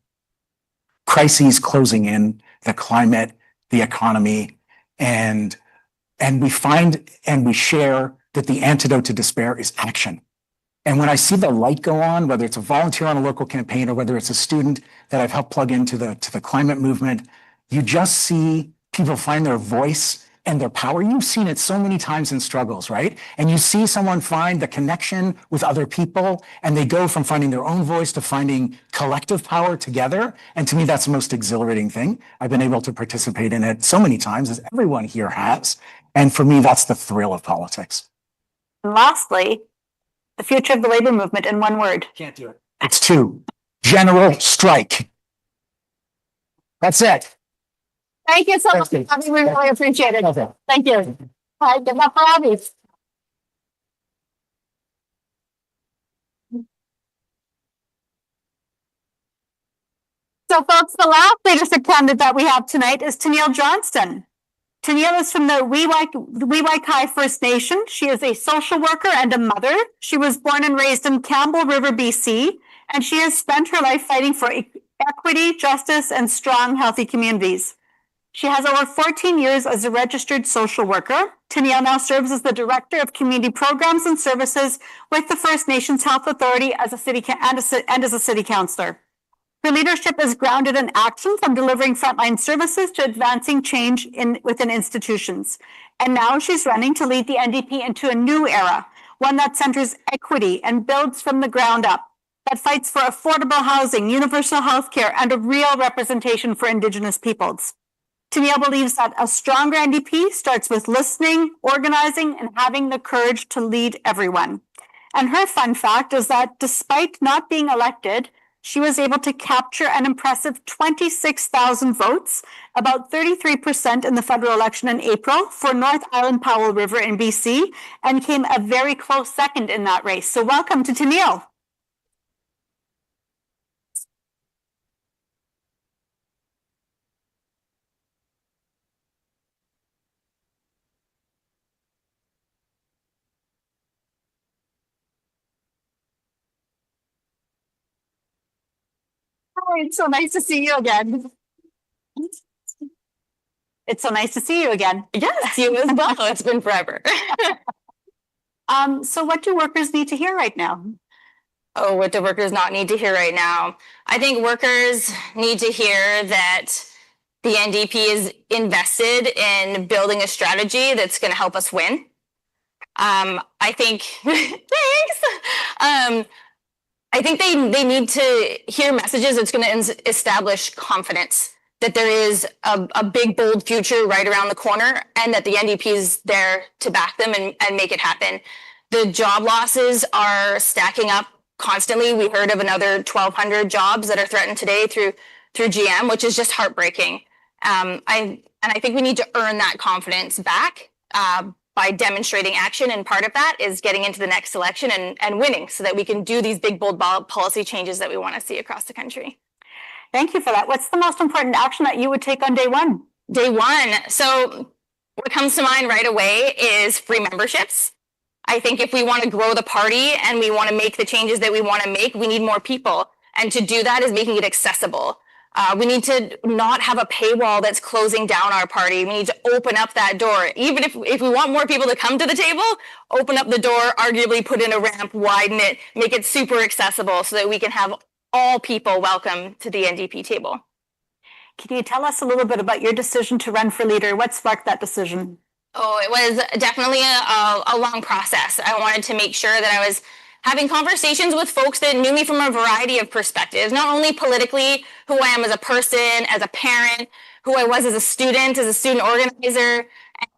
crises closing in, the climate, the economy, and we find and we share that the antidote to despair is action. And when I see the light go on, whether it's a volunteer on a local campaign or whether it's a student that I've helped plug into the climate movement, you just see people find their voice and their power. You've seen it so many times in struggles, right? And you see someone find the connection with other people, and they go from finding their own voice to finding collective power together. And to me, that's the most exhilarating thing. I've been able to participate in it so many times, as everyone here has. And for me, that's the thrill of politics. And lastly, the future of the labor movement in one word. Can't do it. It's two. General strike. That's it. Thank you so much, Avi. We really appreciate it. Okay. Thank you. All right, give up for Avi. So folks, the last leadership candidate that we have tonight is Tanille Johnston. Tanille is from the Weewaikai First Nation. She is a social worker and a mother. She was born and raised in Campbell River, BC, and she has spent her life fighting for equity, justice, and strong, healthy communities. She has over 14 years as a registered social worker. Tanille now serves as the Director of Community Programs and Services with the First Nations Health Authority as a city and as a city councillor. Her leadership is grounded in action, from delivering frontline services to advancing change within institutions. And now she's running to lead the NDP into a new era, one that centers equity and builds from the ground up, that fights for affordable housing, universal health care, and a real representation for Indigenous peoples. Tanille believes that a stronger NDP starts with listening, organizing, and having the courage to lead everyone. And her fun fact is that despite not being elected, she was able to capture an impressive 26,000 votes, about 33% in the federal election in April for North Island Powell River in BC, and came a very close second in that race. So welcome to Tanille. It's so nice to see you again. It's so nice to see you again. Yes, you as well. It's been forever. So what do workers need to hear right now? Oh, what do workers not need to hear right now? I think workers need to hear that the NDP is invested in building a strategy that's going to help us win. I think, thanks. I think they need to hear messages that's going to establish confidence that there is a big, bold future right around the corner, and that the NDP is there to back them and make it happen. The job losses are stacking up constantly. We heard of another 1,200 jobs that are threatened today through GM, which is just heartbreaking. I think we need to earn that confidence back by demonstrating action, and part of that is getting into the next election and winning, so that we can do these big, bold policy changes that we want to see across the country. Thank you for that. What's the most important action that you would take on day one? Day one. So what comes to mind right away is free memberships. I think if we want to grow the party and we want to make the changes that we want to make, we need more people. And to do that is making it accessible. We need to not have a paywall that's closing down our party. We need to open up that door. Even if we want more people to come to the table, open up the door, arguably put in a ramp, widen it, make it super accessible so that we can have all people welcome to the NDP table. Can you tell us a little bit about your decision to run for leader? What sparked that decision? Oh, it was definitely a long process. I wanted to make sure that I was having conversations with folks that knew me from a variety of perspectives, not only politically, who I am as a person, as a parent, who I was as a student organizer,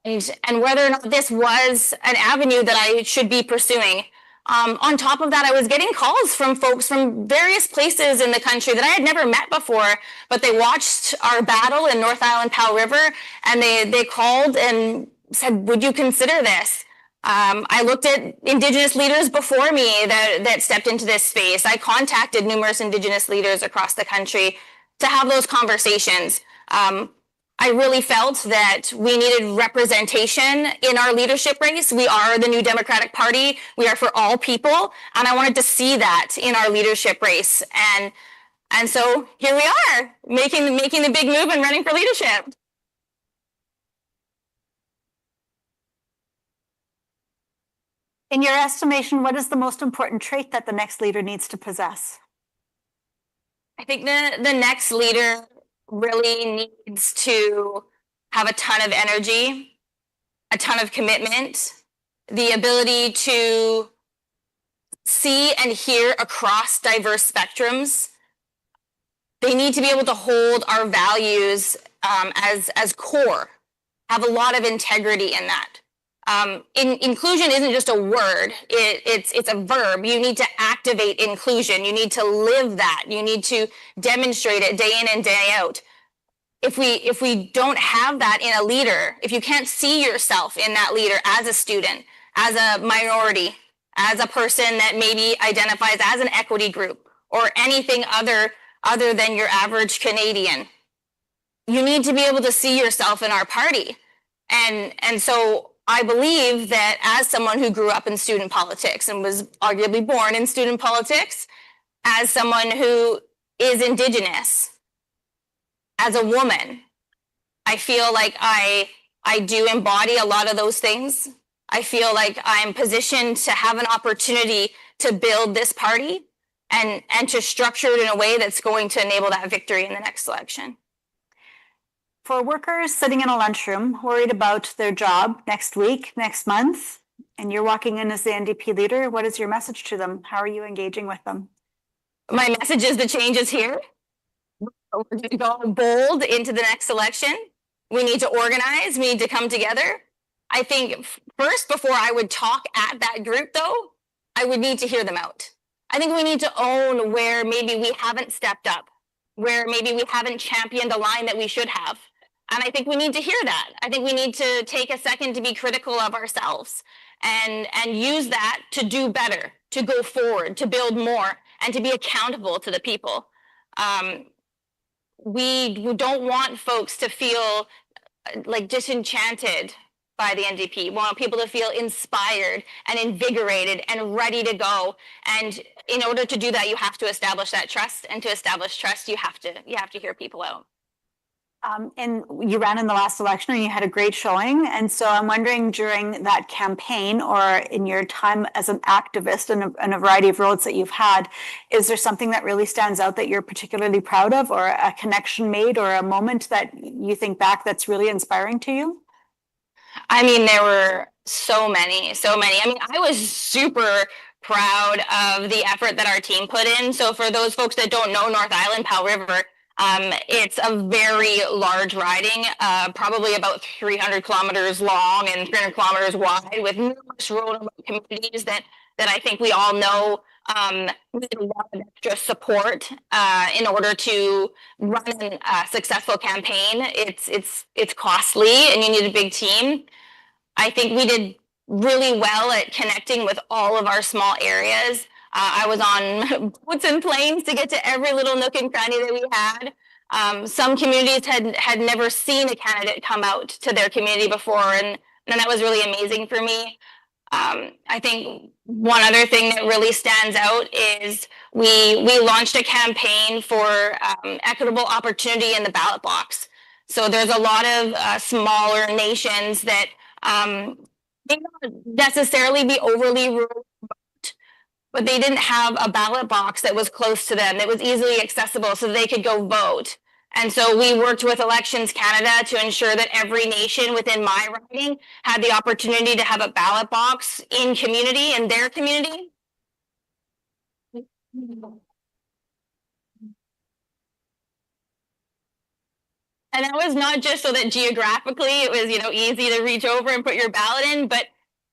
and whether or not this was an avenue that I should be pursuing. On top of that, I was getting calls from folks from various places in the country that I had never met before, but they watched our battle in North Island Powell River, and they called and said, would you consider this? I looked at Indigenous leaders before me that stepped into this space. I contacted numerous Indigenous leaders across the country to have those conversations. I really felt that we needed representation in our leadership race. We are the New Democratic Party. We are for all people. And I wanted to see that in our leadership race. And so here we are, making the big move and running for leadership. In your estimation, what is the most important trait that the next leader needs to possess? I think the next leader really needs to have a ton of energy, a ton of commitment, the ability to see and hear across diverse spectrums. They need to be able to hold our values as core, have a lot of integrity in that. Inclusion isn't just a word, it's a verb. You need to activate inclusion. You need to live that. You need to demonstrate it day in and day out. If we don't have that in a leader, if you can't see yourself in that leader as a student, as a minority, as a person that maybe identifies as an equity group or anything other than your average Canadian, you need to be able to see yourself in our party. And so I believe that as someone who grew up in student politics and was arguably born in student politics, as someone who is Indigenous, as a woman, I feel like I I do embody a lot of those things. I feel like I'm positioned to have an opportunity to build this party and to structure it in a way that's going to enable that victory in the next election. For workers sitting in a lunchroom worried about their job next week, next month, and you're walking in as the NDP leader, what is your message to them? How are you engaging with them? My message is the change is here. We're going to go bold into the next election. We need to organize. We need to come together. I think first, before I would talk at that group, though, I would need to hear them out. I think we need to own where maybe we haven't stepped up, where maybe we haven't championed a line that we should have. And I think we need to hear that. I think we need to take a second to be critical of ourselves and use that to do better, to go forward, to build more, and to be accountable to the people. We don't want folks to feel like disenchanted by the NDP. We want people to feel inspired and invigorated and ready to go. And in order to do that, you have to establish that trust. And to establish trust, you have to hear people out. And you ran in the last election and you had a great showing. And so I'm wondering, during that campaign or in your time as an activist in a variety of roles that you've had, is there something that really stands out that you're particularly proud of, or a connection made, or a moment that you think back that's really inspiring to you? I mean, there were so many. I mean, I was super proud of the effort that our team put in. So for those folks that don't know North Island, Powell River, it's a very large riding, probably about 300 kilometers long and 300 kilometers wide, with numerous rural communities that I think we all know need a lot of extra support in order to run a successful campaign. It's costly, and you need a big team. I think we did really well at connecting with all of our small areas. I was on boats and planes to get to every little nook and cranny that we had. Some communities had never seen a candidate come out to their community before, and that was really amazing for me. I think one other thing that really stands out is we launched a campaign for equitable opportunity in the ballot box. So there's a lot of smaller nations that may not necessarily be overly rural, but they didn't have a ballot box that was close to them, that was easily accessible so they could go vote. And so we worked with Elections Canada to ensure that every nation within my riding had the opportunity to have a ballot box in their community. And that was not just so that geographically it was, easy to reach over and put your ballot in, but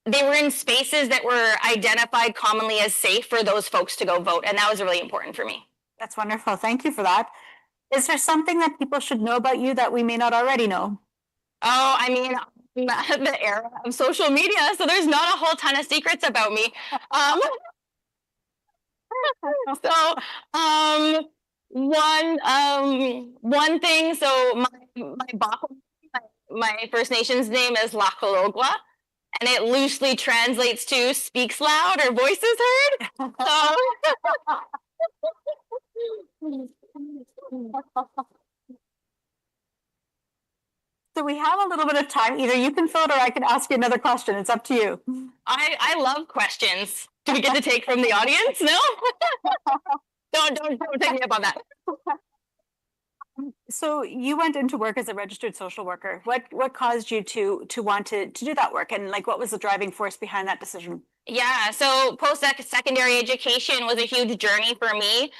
they were in spaces that were identified commonly as safe for those folks to go vote. And that was really important for me. That's wonderful. Thank you for that. Is there something that people should know about you that we may not already know? Oh, I mean, the era of social media, so there's not a whole ton of secrets about me. One thing, so my First Nations name is Lakologwa, and it loosely translates to speaks loud or voices heard. So we have a little bit of time. Either you can fill it or I can ask you another question. It's up to you. I love questions. Do we get to take from the audience? No? Don't take me up on that. So you went into work as a registered social worker. What caused you to want to do that work? And what was the driving force behind that decision? Yeah, so post-secondary education was a huge journey for me.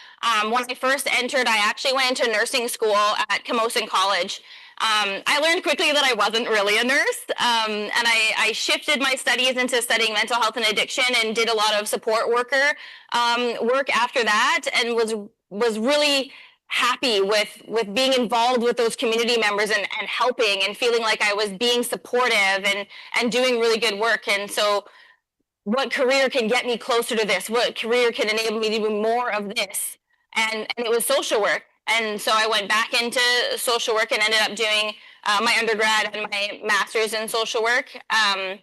When I first entered, I actually went into nursing school at Camosun College. I learned quickly that I wasn't really a nurse, and I shifted my studies into studying mental health and addiction, and did a lot of support worker work after that, and was really happy with being involved with those community members and helping and feeling like I was being supportive and doing really good work. And so what career can get me closer to this? What career can enable me to do more of this? And it was social work. And so I went back into social work and ended up doing my undergrad and my master's in social work at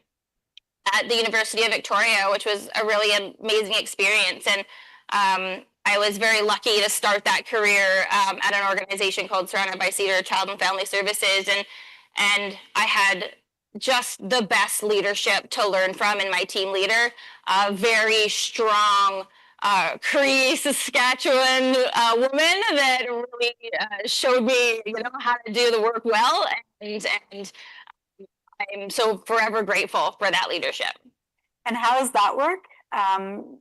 the University of Victoria, which was a really amazing experience. And I was very lucky to start that career at an organization called Surrounded by Cedar Child and Family Services. And I had just the best leadership to learn from in my team leader, a very strong Cree, Saskatchewan woman that really showed me, how to do the work well, and I'm so forever grateful for that leadership. And how has that work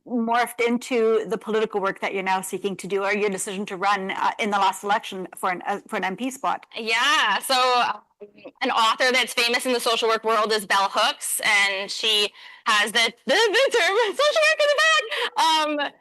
morphed into the political work that you're now seeking to do, or your decision to run in the last election for an MP spot? Yeah, so an author that's famous in the social work world is Bell Hooks, and she has the term social work in the back.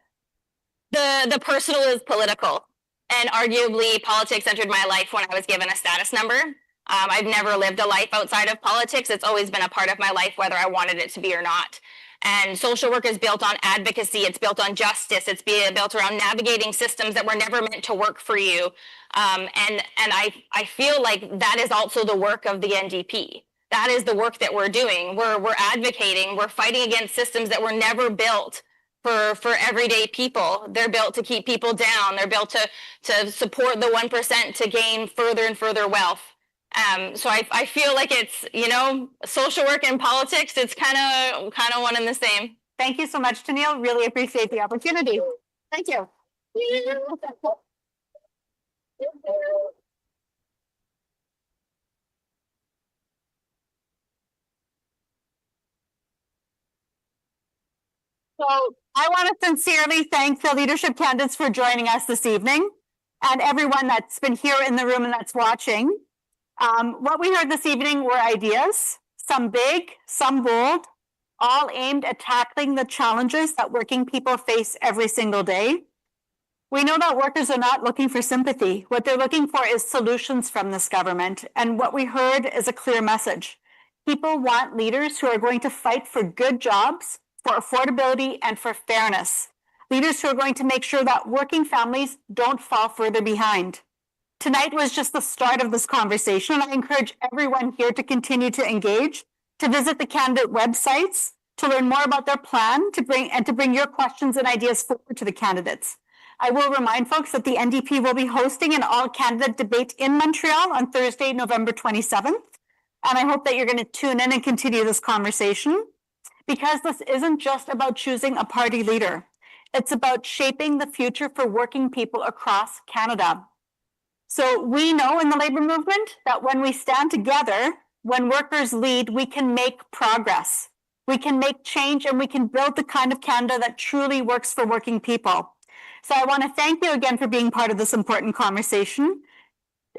The personal is political, and arguably politics entered my life when I was given a status number. I've never lived a life outside of politics. It's always been a part of my life, whether I wanted it to be or not. And social work is built on advocacy. It's built on justice. It's built around navigating systems that were never meant to work for you. And I feel like that is also the work of the NDP. That is the work that we're doing. We're advocating. We're fighting against systems that were never built for everyday people. They're built to keep people down. They're built to support the 1% to gain further and further wealth. So I feel like it's, social work and politics, it's kind of one and the same. Thank you so much, Tanille. Really appreciate the opportunity. Thank you. So I want to sincerely thank the leadership candidates for joining us this evening, and everyone that's been here in the room and that's watching. What we heard this evening were ideas, some big, some bold, all aimed at tackling the challenges that working people face every single day. We know that workers are not looking for sympathy. What they're looking for is solutions from this government. And what we heard is a clear message. People want leaders who are going to fight for good jobs, for affordability, and for fairness. Leaders who are going to make sure that working families don't fall further behind. Tonight was just the start of this conversation, and I encourage everyone here to continue to engage, to visit the candidate websites, to learn more about their plan, to bring your questions and ideas forward to the candidates. I will remind folks that the NDP will be hosting an all-candidate debate in Montreal on Thursday, November 27th, and I hope that you're going to tune in and continue this conversation, because this isn't just about choosing a party leader. It's about shaping the future for working people across Canada. So we know in the labor movement that when we stand together, when workers lead, we can make progress. We can make change, and we can build the kind of Canada that truly works for working people. So I want to thank you again for being part of this important conversation.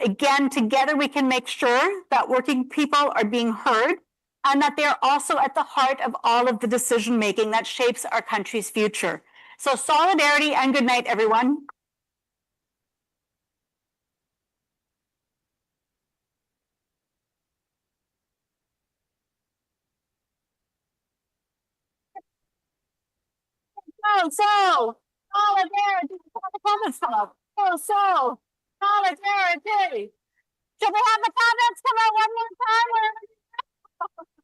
Again, together we can make sure that working people are being heard, and that they are also at the heart of all of the decision making that shapes our country's future. So solidarity and good night, everyone. So solidarity. So solidarity. Should we have the comments come out one more time?